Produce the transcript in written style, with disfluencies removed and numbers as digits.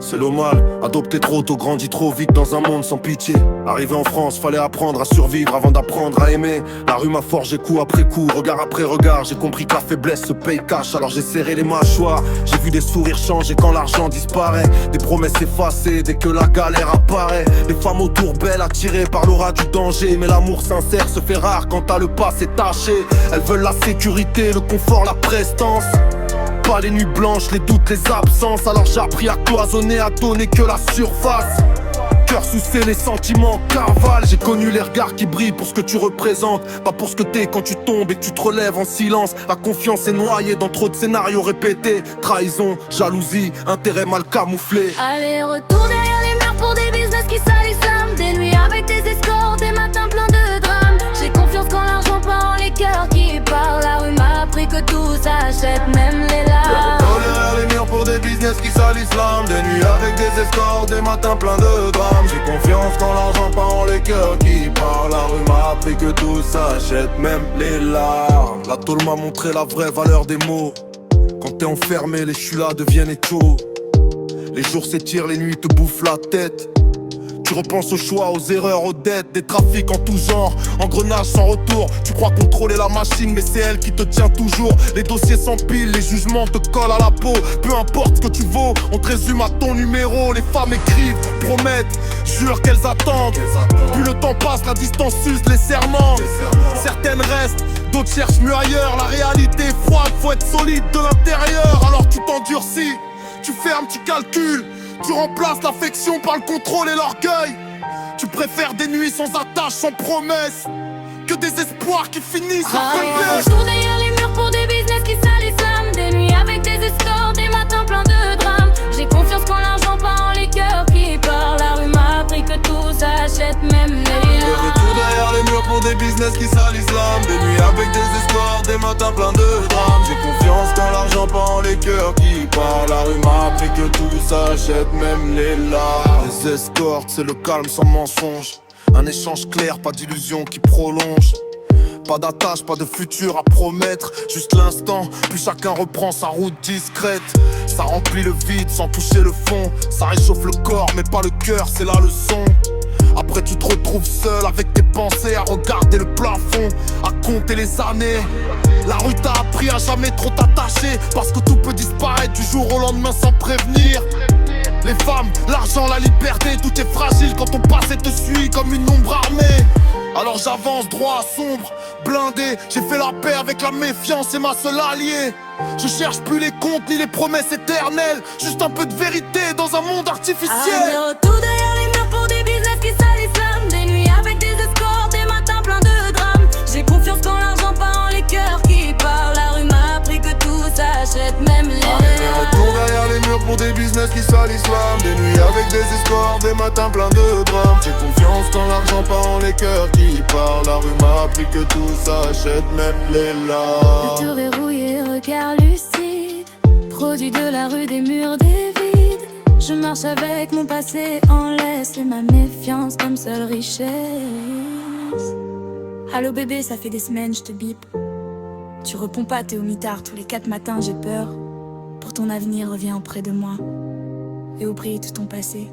c'est le mal. Adopté trop tôt, grandi trop vite dans un monde sans pitié. Arrivé en France, fallait apprendre à survivre avant d'apprendre à aimer. La rue m'a forgé coup après coup, regard après regard. J'ai compris que la faiblesse se paye cash, alors j'ai serré les mâchoires. J'ai vu des sourires changer quand l'argent disparaît, des promesses effacées dès que la galère apparaît. Les femmes autour belles attirées par l'aura du danger, mais l'amour sincère se fait rare quand t'as le passé taché. Elles veulent la sécurité, le confort, la prestance. Pas les nuits blanches, les doutes, les absences. Alors j'ai appris à cloisonner, à donner que la surface. Cœur sous scellé, les sentiments cavale. J'ai connu les regards qui brillent pour ce que tu représentes, pas pour ce que t'es quand tu tombes et que tu te relèves en silence. La confiance est noyée dans trop de scénarios répétés. Trahison, jalousie, intérêt mal camouflé. Allez, retour derrière les murs pour des business qui salissent l'âme. Des nuits avec des escorts, des matins pleins de drames. J'ai confiance quand l'argent part, les cœurs qui parlent. La rue m'a appris que tout s'achète, même les larmes. Retour derrière les murs pour des business qui salissent l'âme. Des nuits avec des escorts, des matins pleins de drames. J'ai confiance quand l'argent part, les cœurs qui parlent. La rue m'a appris que tout s'achète, même les larmes. La tôle m'a montré la vraie valeur des mots. Quand t'es enfermé, les chulas deviennent échos. Les jours s'étirent, les nuits te bouffent la tête. Tu repenses aux choix, aux erreurs, aux dettes. Des trafics en tout genre, engrenages sans retour. Tu crois contrôler la machine, mais c'est elle qui te tient toujours. Les dossiers s'empilent, les jugements te collent à la peau. Peu importe ce que tu vaux, on te résume à ton numéro. Les femmes écrivent, promettent, jurent qu'elles attendent. Plus le temps passe, la distance use les serments. Certaines restent, d'autres cherchent mieux ailleurs. La réalité est froide, faut être solide de l'intérieur. Alors tu t'endurcis, tu fermes, tu calcules. Tu remplaces l'affection par le contrôle et l'orgueil. Tu préfères des nuits sans attache, sans promesse, que des espoirs qui finissent en faiblesse. Retour derrière les murs pour des business qui salissent l'âme. Des nuits avec des escorts, des matins pleins de drames. J'ai confiance quand l'argent part, les cœurs qui parlent. La rue m'a appris que tout s'achète, même les larmes. Retour derrière les murs pour des business qui salissent l'âme. Des nuits avec des escorts, des matins pleins de drames. J'ai confiance quand l'argent part, les cœurs qui parlent. La rue m'a appris que tout s'achète, même les larmes. Les escortes, c'est le calme sans mensonge. Un échange clair, pas d'illusion qui prolonge. Pas d'attache, pas de futur à promettre. Juste l'instant, puis chacun reprend sa route discrète. Ça remplit le vide sans toucher le fond. Ça réchauffe le corps mais pas le cœur, c'est la leçon. Après tu te retrouves seul avec tes pensées, à regarder le plafond, à compter les années. La rue t'a appris à jamais trop t'attacher, parce que tout peut disparaître du jour au lendemain sans prévenir. Les femmes, l'argent, la liberté, tout est fragile quand ton passé te suit comme une ombre armée. Alors j'avance droit, sombre, blindé. J'ai fait la paix avec la méfiance, c'est ma seule alliée. Je cherche plus les comptes ni les promesses éternelles, juste un peu de vérité dans un monde artificiel. Allez, retour derrière les murs pour des business qui salissent l'âme. Des nuits avec des escorts, des matins pleins de drames. J'ai confiance quand l'argent part, les cœurs qui parlent. La rue m'a appris que tout s'achète, même les larmes. Retour derrière les murs pour des business qui salissent l'âme. Des nuits avec des escorts, des matins pleins de drames. J'ai confiance quand l'argent part, les cœurs qui parlent. La rue m'a appris que tout s'achète, même les larmes. Le tour verrouillé, regard lucide, produit de la rue, des murs, des vides. Je marche avec mon passé en laisse et ma méfiance comme seule richesse. Allô bébé, ça fait des semaines, je te bip. Tu réponds pas, t'es au mitard, tous les 4 matins j'ai peur. Pour ton avenir, reviens auprès de moi et oublie tout ton passé.